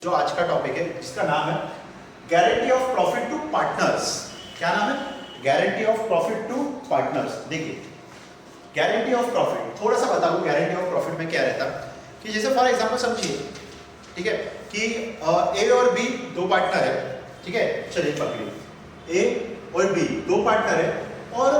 जो आज का टॉपिक है जिसका नाम है guarantee of profit to partners. क्या नाम है? Guarantee of profit to partners. देखिए गारंटी ऑफ प्रॉफिट थोड़ा सा बता दूं गारंटी ऑफ प्रॉफिट में क्या रहता कि जैसे फॉर एग्जांपल समझिए, ठीक है, कि ए और बी दो पार्टनर है, ठीक है, चलिए पकड़िए, ए और बी दो पार्टनर है और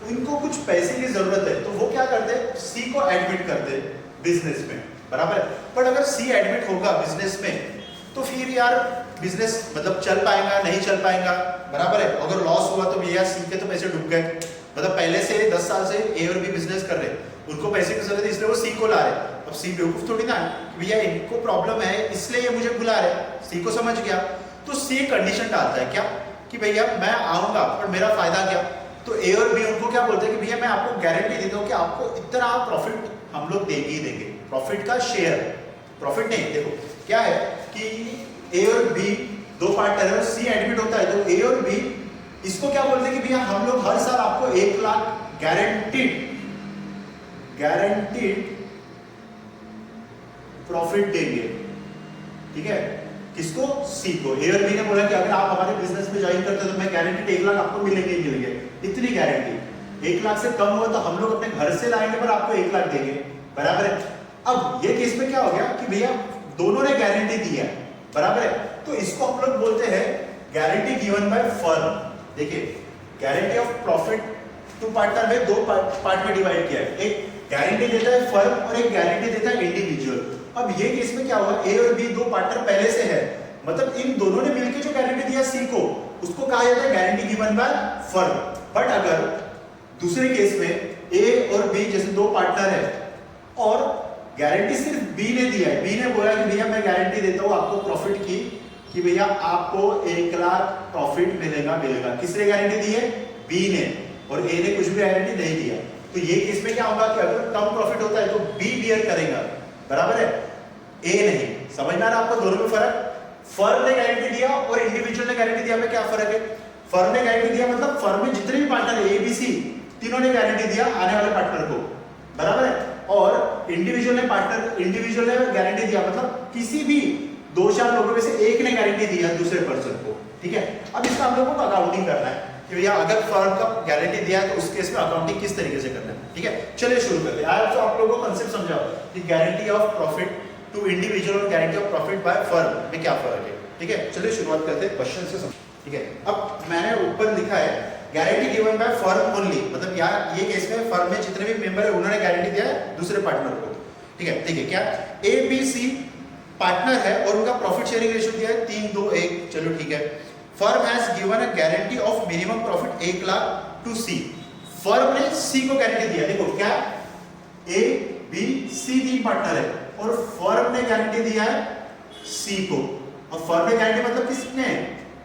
उनको कुछ पैसे की जरूरत है तो वो क्या करते हैं, सी को एडमिट करते बिजनेस में, बराबर है। बट अगर सी एडमिट होगा बिजनेस में तो फिर यार बिजनेस मतलब चल पाएगा नहीं चल पाएगा, बराबर है। अगर लॉस हुआ तो भैया सी के तो पैसे डूब गए, मतलब पहले से 10 साल से ए और बी बिजनेस कर रहे, उनको पैसे की जरूरत है इसलिए वो सी को ला रहे। अब सी बेवकूफ थोड़ी ना कि भैया इनको प्रॉब्लम है इसलिए ये मुझे बुला रहे, सी को समझ गया तो सी कंडीशन डालता है क्या कि भैया मैं आऊंगा पर मेरा फायदा क्या। तो ए और बी उनको क्या बोलते हैं कि भैया मैं आपको गारंटी देता हूँ कि आपको इतना प्रॉफिट हम लोग देंगे ही देंगे, प्रॉफिट का शेयर, प्रॉफिट नहीं। देखो क्या है कि ए और बी दो पार्टनर है और सी एडमिट होता है तो ए और बी इसको क्या बोलते हैं कि भैया हम लोग हर साल आपको 1 लाख गारंटीड प्रॉफिट देंगे, ठीक है। किसको? सी को। ए और बी ने बोला कि अगर आप हमारे बिजनेस में ज्वाइन करते हो तो मैं गारंटीड 1 लाख आपको मिलेंगे ही मिलेंगे, इतनी गारंटी। 1 लाख से कम हुआ तो हम लोग अपने घर से लाएंगे पर आपको 1 लाख देंगे, बराबर है। अब ये केस में क्या हो गया कि भैया दोनों ने गारंटी दी है, बराबर है, तो इसको हम लोग बोलते हैं गारंटी गिवन बाय फर्म। देखिए guarantee of profit to partner में दो पार्ट में डिवाइड किया है, एक गारंटी देता है फर्म और एक गारंटी देता है इंडिविजुअल। अब ये केस में क्या हुआ, ए और बी दो पार्टनर पहले से है, मतलब इन दोनों ने मिलकर जो गारंटी दिया सी को उसको कहा जाता है guarantee given by firm. But अगर दूसरे केस में ए और बी जैसे दो पार्टनर है और गारंटी सिर्फ बी ने दिया है, बी ने बोला कि भैया मैं गारंटी देता हूं आपको प्रॉफिट की कि भैया आपको 1 लाख प्रॉफिट मिलेगा। किसने गारंटी दी है? बी ने, और ए ने कुछ भी गारंटी नहीं दिया। तो ये केस में क्या होगा कि अगर कम प्रॉफिट होता है तो बी बियर करेगा, बराबर है, ए नहीं। समझ में आ रहा आपको दोनों में फर्क? फर्म ने गारंटी दिया और इंडिविजुअल ने गारंटी दिया में क्या फर्क है? फर्म ने गारंटी दिया मतलब फर्म में जितने भी पार्टनर है ए बी सी तीनों ने गारंटी दिया आने वाले पार्टनर को, बराबर है। और इंडिविजुअल ने गारंटी दिया मतलब किसी भी 2-4 लोगों में से एक ने गारंटी दिया दूसरे पर्सन को, ठीक है। अब इसका हम लोगों को अकाउंटिंग करना है कि भैया अगर फर्म का गारंटी दिया है तो उस केस में अकाउंटिंग किस तरीके से करना है, ठीक है। चलिए शुरू करते हैं। आज तो आप लोगों को कांसेप्ट समझाओ कि guarantee of profit to individual और guarantee of profit by firm में क्या फर्क है, ठीक है। चलिए शुरुआत करते हैं क्वेश्चन से, ठीक है। अब मैंने ऊपर लिखा है guarantee given by firm only, मतलब यार ये केस में फर्म में जितने भी मेंबर है उन्होंने गारंटी दिया है दूसरे पार्टनर को, ठीक है। देखिए क्या ए बी सी पार्टनर है और उनका प्रॉफिट शेयरिंग रेशियो दिया है 3-2-1, चलो ठीक है। Firm has given a guarantee of minimum profit 1 lakh to C. Firm ने सी को गारंटी दिया, देखो क्या ए बी सी 3 पार्टनर है और फर्म ने गारंटी दिया है सी को। और फर्म ने गारंटी मतलब किसने?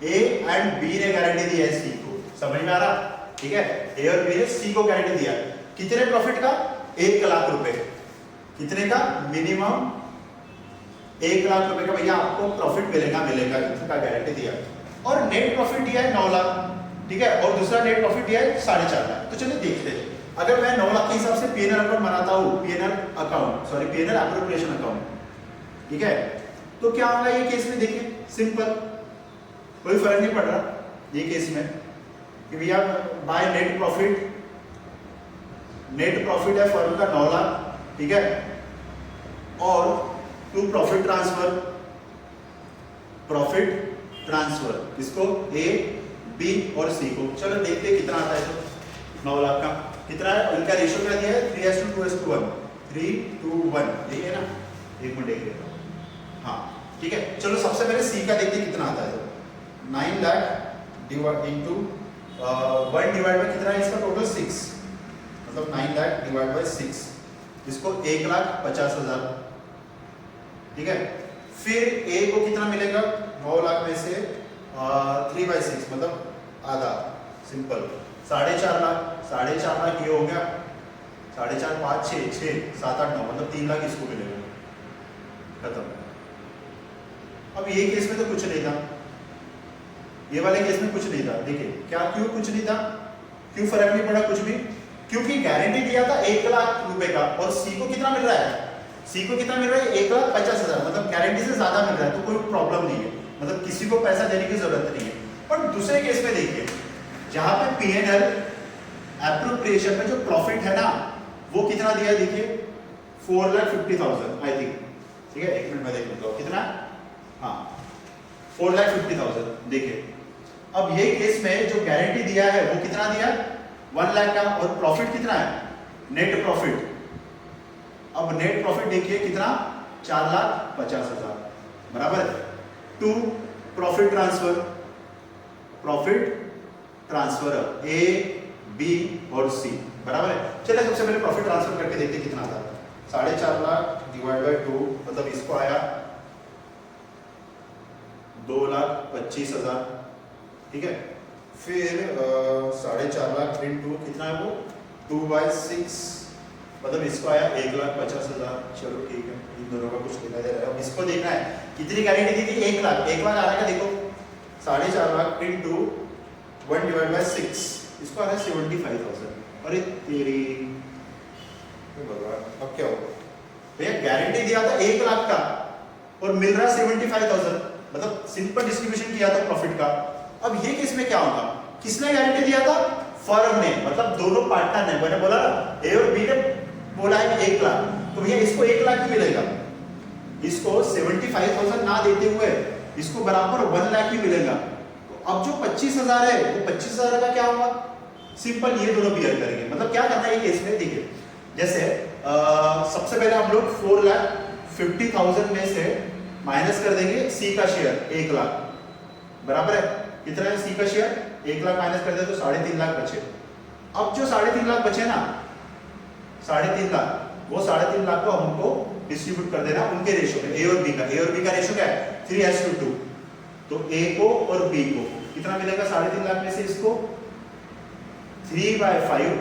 ए एंड बी ने गारंटी दी है सी को। समझ में आ रहा? ठीक है, ए और बी ने सी को गारंटी दिया कितने प्रॉफिट का? 1 लाख रुपए। कितने का? मिनिमम 1 लाख रुपए का भैया आपको प्रॉफिट मिलेगा इसका गारंटी दिया। और नेट प्रॉफिट दिया है 9 लाख, ठीक है, और दूसरा नेट प्रॉफिट दिया है 4.5 लाख। तो चलिए देखते हैं, अगर मैं 9 लाख के हिसाब से पीएनएल अकाउंट बनाता हूं, पीएनएल एप्रोप्रिएशन अकाउंट, ठीक है, तो क्या होगा ये केस में? देखिए सिंपल, कोई फर्क नहीं पड़ रहा ये केस में कि भैया बाय नेट प्रॉफिट है फर्म का 9 लाख, ठीक है, और टू प्रॉफिट ट्रांसफर किसको? ए बी और सी को। चलो देखते हैं कितना आता है। तो 9 लाख का कितना है? उनका रेशियो क्या दिया है? 3:2:1, 3:1, यही है ना? एक मिनट देख लेता हूं, हाँ ठीक है। चलो सबसे पहले सी का देखते कितना आता है। 9 lakh divide into 1 divide by कितना है इसका टोटल? 6, मतलब 9 लाख डिवाइड बाय 6, इसको 1,50,000, ठीक है। फिर ए को कितना मिलेगा? 9 लाख में से 3/6 मतलब आधा, सिंपल 4.5 लाख। 4.5 लाख ये हो गया, 4.5 5 6 6 7 8 9 मतलब 3 लाख इसको मिलेगा, खत्म। अब ये केस में तो कुछ नहीं था, ये वाले केस में कुछ नहीं था। देखिए क्या, क्यों कुछ नहीं था, क्यों फर्क नहीं पड़ा कुछ भी? क्योंकि गारंटी दिया था 1 लाख रुपए का और सी को कितना मिल रहा है? सी को कितना मिल रहा है 1,50,000, मतलब गारंटी से ज्यादा मिल रहा है, तो कोई प्रॉब्लम नहीं है, मतलब किसी को पैसा देने की जरूरत नहीं है। पर दूसरे केस में देखिए, जहां पे पीएनएल एप्रोप्रिएशन में जो प्रॉफिट है ना वो कितना दिया है, देखिए 4,50,000 आई थिंक, ठीक है, एक मिनट में देख लेता हूं कितना, हाँ 4,50,000। देखिए अब ये केस में जो गारंटी दिया है वो कितना दिया, 1 लाख का, और प्रॉफिट कितना है, नेट प्रॉफिट। अब नेट प्रॉफिट देखिए कितना, 4,50,000 बराबर है। To profit transfer A B और सी बराबर है। चलिए सबसे पहले प्रॉफिट ट्रांसफर करके देखते हैं कितना आता है। 4.5 लाख डिवाइड बाय 2, मतलब इसको आया 2,25,000, ठीक है। फिर 4.5 लाख इंटू कितना है वो 2/6, मतलब इसको आया 1,50,000। चलो ठीक है, इन दोनों का कुछ लेना दे रहा है। अब इसको देखना है कितनी गारंटी दी थी, 1 लाख। 1 लाख आ रहा है, देखो 4.5 लाख इंटू 1 डिवाइड बाय 6, इसको आ रहा है 75,000। अरे तेरी भगवान, अब क्या होगा भैया, गारंटी दिया था 1 लाख का और मिल रहा 75,000, मतलब सिंपल डिस्ट्रीब्यूशन किया था प्रॉफिट का। अब ये केस में क्या होगा, किसने गारंटी दिया था, फर्म ने, मतलब दोनों पार्टनर ने। मैंने बोला ना ए और बी ने बोला है कि 1 लाख, तो भैया इसको 1 लाख ही मिलेगा, इसको 75,000 ना देते हुए इसको बराबर 1 लाख ही मिलेगा। तो अब जो 25,000 है वो 25,000 का क्या होगा, सिंपल ये दोनों बियर करेंगे। मतलब क्या करना है ये केस में, देखिए जैसे सबसे पहले हम लोग 4,50,000 में से माइनस कर देंगे सी का शेयर 1 लाख, बराबर है कितना है सी का शेयर 1 लाख, माइनस कर दे तो 3.5 लाख बचे। अब जो 3.5 लाख बचे ना, 3.5 लाख, वो 3.5 लाख को हमको डिस्ट्रीब्यूट कर देना उनके रेशियो में, ए और बी का। ए और बी का रेशियो क्या है 3:2, तो ए को और बी को कितना मिलेगा, 3.5 लाख में से इसको 3/5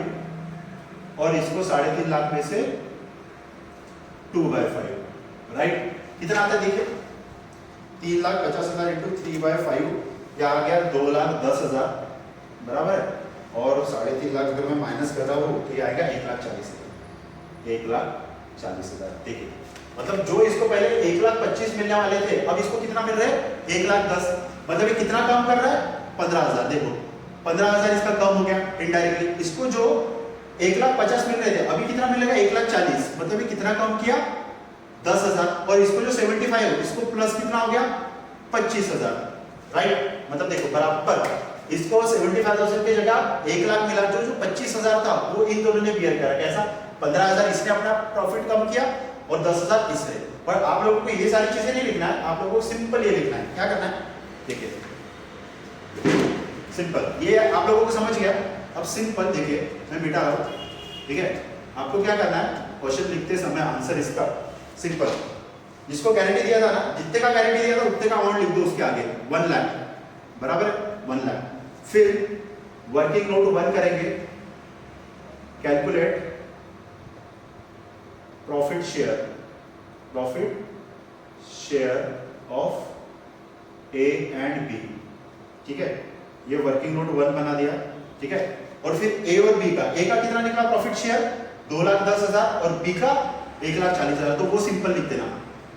और इसको 3.5 लाख में से 2/5, राइट। कितना आता है देखिए, 3,50,000 इंटू 3/5, क्या आ गया 2,10,000 बराबर है। और 3.5 लाख अगर मैं माइनस कर रहा हूँ तो ये आएगा 1,40,000, 1,40,000। देखिए मतलब जो इसको पहले 1,25,000 मिलने वाले थे, अब इसको कितना मिल रहा है 1,10,000, मतलब ये कितना कम कर रहा है 15,000। देखो 15,000 इसका कम हो गया इनडायरेक्टली। इसको जो 1,50,000 मिल रहे थे, अभी कितना मिलेगा 1,40,000, मतलब ये कितना कम किया 10,000। और इसको जो 75 है इसको प्लस कितना हो गया 25,000, राइट। मतलब देखो बराबर इसको 75,000 की जगह 1 लाख मिला, जो 25,000 था वो इन दोनों ने बियर करा। कैसा, 15,000 इसने अपना प्रॉफिट कम किया और 10,000 इसने। पर आप लोगों को ये सारी चीजें नहीं लिखना है, आप लोगों को सिंपल ये लिखना है। क्या करना है देखिए, सिंपल, ये आप लोगों को समझ गया। अब सिंपल देखिए मैं मिटा रहा हूं, ठीक है। आपको क्या करना है, क्वेश्चन लिखते समय आंसर इसका सिंपल, जिसको गारंटी दिया था ना, जितने का गारंटी दिया था उतने का अमाउंट लिख दो उसके आगे 1 लाख, बराबर है 1 लाख। फिर वर्किंग नोट 1 करेंगे, calculate profit share of A and B, ठीक है। ये वर्किंग नोट 1 बना दिया, ठीक है। और फिर ए और बी का, ए का कितना निकला प्रॉफिट शेयर 2,10,000 और बी का 1,40,000, तो वो सिंपल लिख देना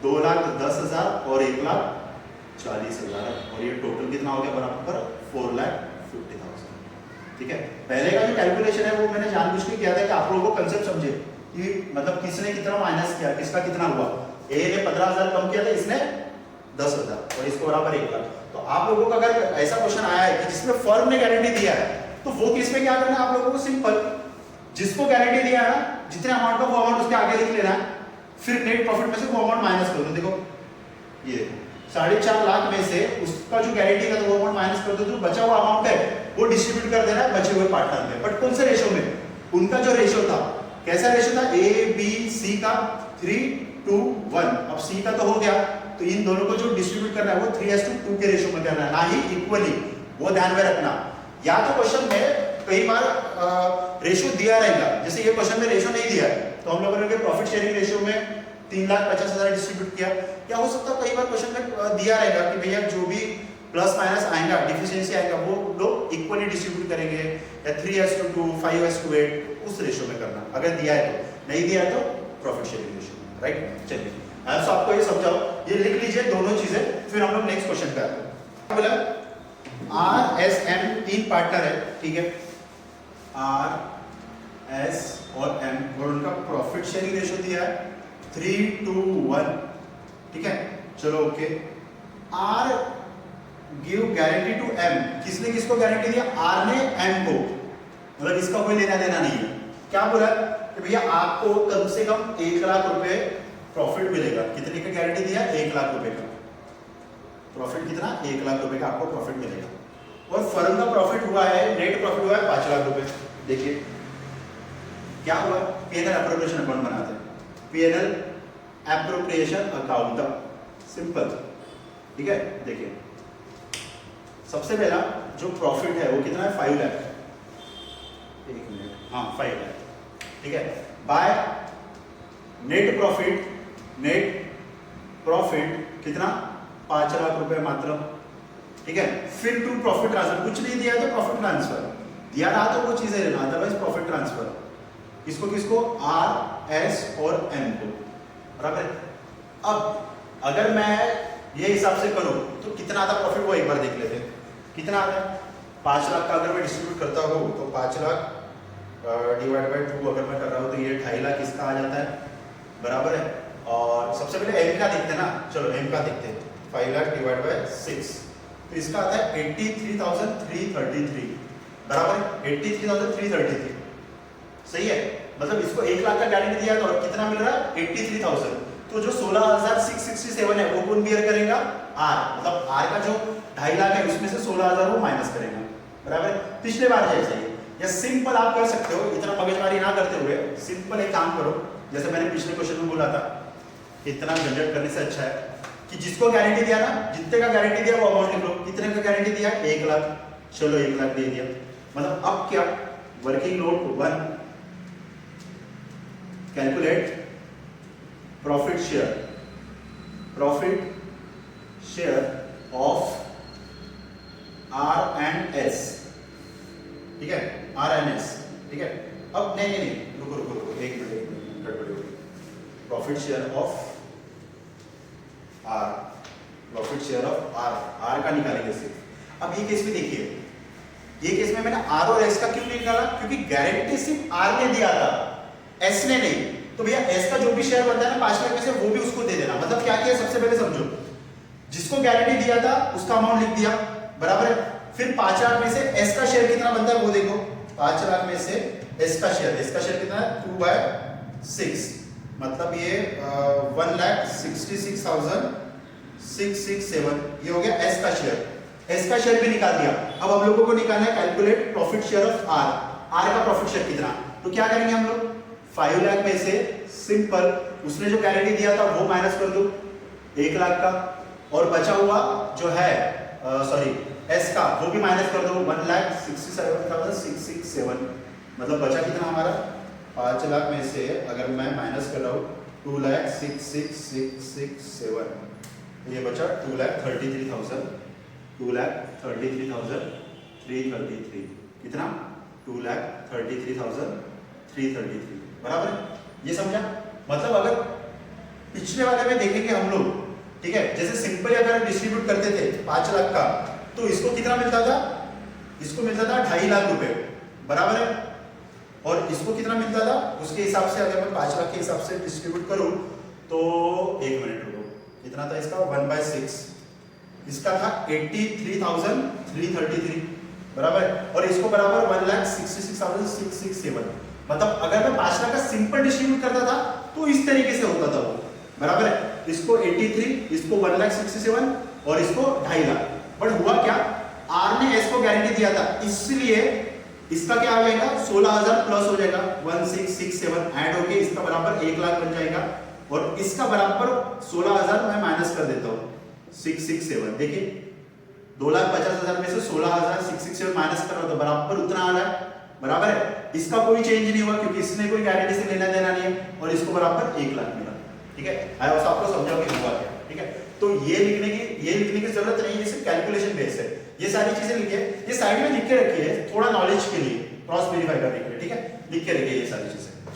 2,10,000 और 1,40,000, और ये टोटल कितना हो गया बराबर 4,50,000, ठीक है। पहले का जो कैलकुलेशन है वो मैंने जानबूझ के किया था कि आप लोगों को कंसेप्ट समझे कि मतलब किसने कितना माइनस किया, किसका कितना हुआ। ए ने 15,000 कम किया था, इसने 10,000 और इसको बराबर 1 लाख। तो आप लोगों का अगर ऐसा क्वेश्चन आया है कि जिसमें फर्म ने गारंटी दिया है, तो वो केस में क्या करना है आप लोगों को, सिंपल, जिसको गारंटी दिया है ना, जितने अमाउंट का वो अमाउंट उसके आगे लिख लेना है। फिर नेट प्रॉफिट में से वो अमाउंट माइनस कर दो। देखो ये 4.5 लाख में से उसका जो गारंटी का, तो वो अमाउंट माइनस कर दो, जो बचा हुआ अमाउंट है वो डिस्ट्रीब्यूट कर देना है बचे हुए पार्टनर में। बट कौन से रेशियो में, उनका जो रेशियो था, कैसा रेशियो था, ए बी सी का 3:1। अब सी का तो हो गया, तो इन दोनों को जो डिस्ट्रीब्यूट करना है वो 3:2 के रेशियो में करना है, ना ही इक्वली, वो ध्यान में रखना। या तो क्वेश्चन में कई बार रेशियो दिया रहेगा, जैसे ये क्वेश्चन में रेशियो नहीं दिया है, तो हम लोगों ने प्रॉफिट शेयरिंग रेशियो में 3,50,000 डिस्ट्रीब्यूट किया। क्या हो सकता है कई बार क्वेश्चन में दिया रहेगा कि भैया जो भी प्लस माइनस आएगा, डिफिशिएंसी आएगा, वो लोग इक्वली डिस्ट्रीब्यूट करेंगे, या 3:2, 5:8 उस रेशियो में करना, अगर दिया है तो। नहीं दिया है तो प्रॉफिट शेयरिंग रेशियो में। राइट। चलिए तो आपको ये समझाओ, ये लिख लीजिए दोनों चीजें, फिर हम लोग नेक्स्ट क्वेश्चन पे आते हैं। बोला आर एस एम तीन पार्टनर है, ठीक है, आर एस और एम, और उनका प्रॉफिट शेयरिंग रेशियो दिया है 3:1, ठीक है। चलो okay, R give guarantee to M, किसने किसको गारंटी दिया? आर ने एम को, मतलब इसका कोई लेना देना नहीं है। क्या बोला कि भैया आपको कम से कम 1 लाख रुपए प्रॉफिट मिलेगा। कितने का गारंटी दिया? 1 लाख रुपए का प्रॉफिट। कितना? 1 लाख रुपए का आपको प्रॉफिट मिलेगा। और फर्म का प्रॉफिट हुआ है, नेट प्रॉफिट हुआ है 5 लाख रुपए। देखिए क्या हुआ, पीएनएल एप्रोप्रिएशन अकाउंट बनाते हैं, पीएनएल एप्रोप्रिएशन अकाउंट, सिंपल, ठीक है। देखिए सबसे पहला जो प्रॉफिट है वो कितना है? 5 लाख, 1 मिनट, हाँ 5 लाख, ठीक है। By net profit, net profit कितना? 5 लाख रुपए मात्र, ठीक है। फिर टू प्रॉफिट ट्रांसफर, कुछ नहीं दिया तो प्रॉफिट ट्रांसफर दिया रहा तो वो चीजें लेना, अदरवाइज प्रॉफिट ट्रांसफर। किसको किसको? आर एस और एम को, बराबर। अब अगर मैं ये हिसाब से करूं तो कितना आता प्रॉफिट, वो एक बार देख लेते हैं कितना आता है। 5 लाख का अगर मैं डिस्ट्रीब्यूट करता हूं तो 5 लाख डिवाइड बाय 2 अगर मैं कर रहा हूं तो ये 2.5 लाख इसका आ जाता है, बराबर है। और सबसे पहले एम का देखते हैं ना, चलो एम का देखते हैं। 5 लाख डिवाइड बाय 6 तो इसका आता है 83,333, बराबर है। 83,333 सही है, मतलब इसको 1 लाख का गारंटी दिया तो कितना मिल रहा है? 83,000। तो जो 16,667 है वो कौन बियर करेगा? आर, मतलब आर का जो 2.5 लाख है उसमें से 16,000 वो माइनस करेगा, बराबर। पिछले बार जैसे ही, या सिंपल आप कर सकते हो, इतना मगजमारी ना करते हुए सिंपल एक काम करो, जैसे मैंने पिछले क्वेश्चन में बोला था, इतना झंझट करने से अच्छा है कि जिसको गारंटी दिया ना, जितने का गारंटी दिया वो अमाउंट लिख लो। कितने का गारंटी दिया? 1 लाख, चलो 1 लाख दे दिया। मतलब अब क्या, working note 1, calculate profit share of R and S, ठीक है, आर एंड एस, ठीक है। अब नहीं, रुको एक मिनट गड़बड़ी हो गई। Profit share of R, profit share of R का निकालेंगे सिर्फ। अब ये केस में देखिए, ये केस में मैंने आर और एस का क्यों नहीं निकाला? क्योंकि गारंटी सिर्फ आर ने दिया था, एस ने नहीं। तो भैया एस का जो भी शेयर बनता है ना 5 लाख में से, वो भी उसको दे देना। मतलब क्या किया, सबसे पहले समझो, जिसको गारंटी दिया था उसका अमाउंट लिख दिया, बराबर है। फिर 5 लाख में से एस का शेयर कितना बनता है वो देखो, 5 लाख में से एस का शेयर कितना है? 2/6, मतलब ये 1,66,667, ये हो गया एस का शेयर। एस का शेयर भी निकाल दिया। अब हम लोगों को निकालना है calculate profit share of R, R का प्रॉफिट शेयर कितना। तो क्या करेंगे हम लोग, 5 लाख में से सिंपल उसने जो गारंटी दिया था वो माइनस कर दो 1 लाख का, और बचा हुआ जो है एस का वो भी माइनस कर दो 1,67,667, मतलब बचा कितना हमारा? 5 लाख में से अगर मैं माइनस कर रहा हूँ 2,66,667, ये बचा 2,33,333, कितना? 2,33,333, बराबर है। ये समझा? मतलब अगर पिछले वाले में देखेंगे हम लोग, ठीक है, जैसे सिंपल अगर डिस्ट्रीब्यूट करते थे 5 लाख का, तो इसको कितना मिलता था? इसको मिलता था 2.5 लाख रुपए, बराबर है। और इसको कितना मिलता था उसके हिसाब से, अगर मैं 5 लाख के हिसाब से डिस्ट्रीब्यूट करूं तो 1 मिनट रुको, कितना था इसका? 1/6, इसका था 83,333, बराबर। और इसको बराबर 1,66,667। मतलब अगर मैं 5 लाख का सिंपल डिस्ट्रीब्यूट करता था तो इस तरीके से होता था वो, बराबर है। इसको 83, इसको 1,67,000 और इसको 2.5 लाख। बट हुआ क्या, आर ने एस को गारंटी दिया था, इसलिए इसका क्या हो जाएगा? 16,000 प्लस हो जाएगा, 1,667 ऐड होके इसका बराबर 1 लाख बन जाएगा। और इसका बराबर 16,000 मैं माइनस कर देता हूँ 667, देखिए 2,50,000 में से 16,667 माइनस कर रहा था, बराबर उतना आ रहा है, बराबर है। इसका कोई चेंज नहीं हुआ क्योंकि इसने कोई गारंटी से लेना देना नहीं है, और इसको बराबर 1 लाख मिला, ठीक है। आई होप आपको समझा कि हुआ क्या, ठीक है। तो ये लिखने की जरूरत नहीं है, सिर्फ कैलकुलेशन बेस है। ये सारी चीजें लिखिए, ये साइड में लिख के रखिए, थोड़ा नॉलेज के लिए, क्रॉस वेरीफाई करने के लिए, ठीक है, लिख के रखिए ये सारी चीजें।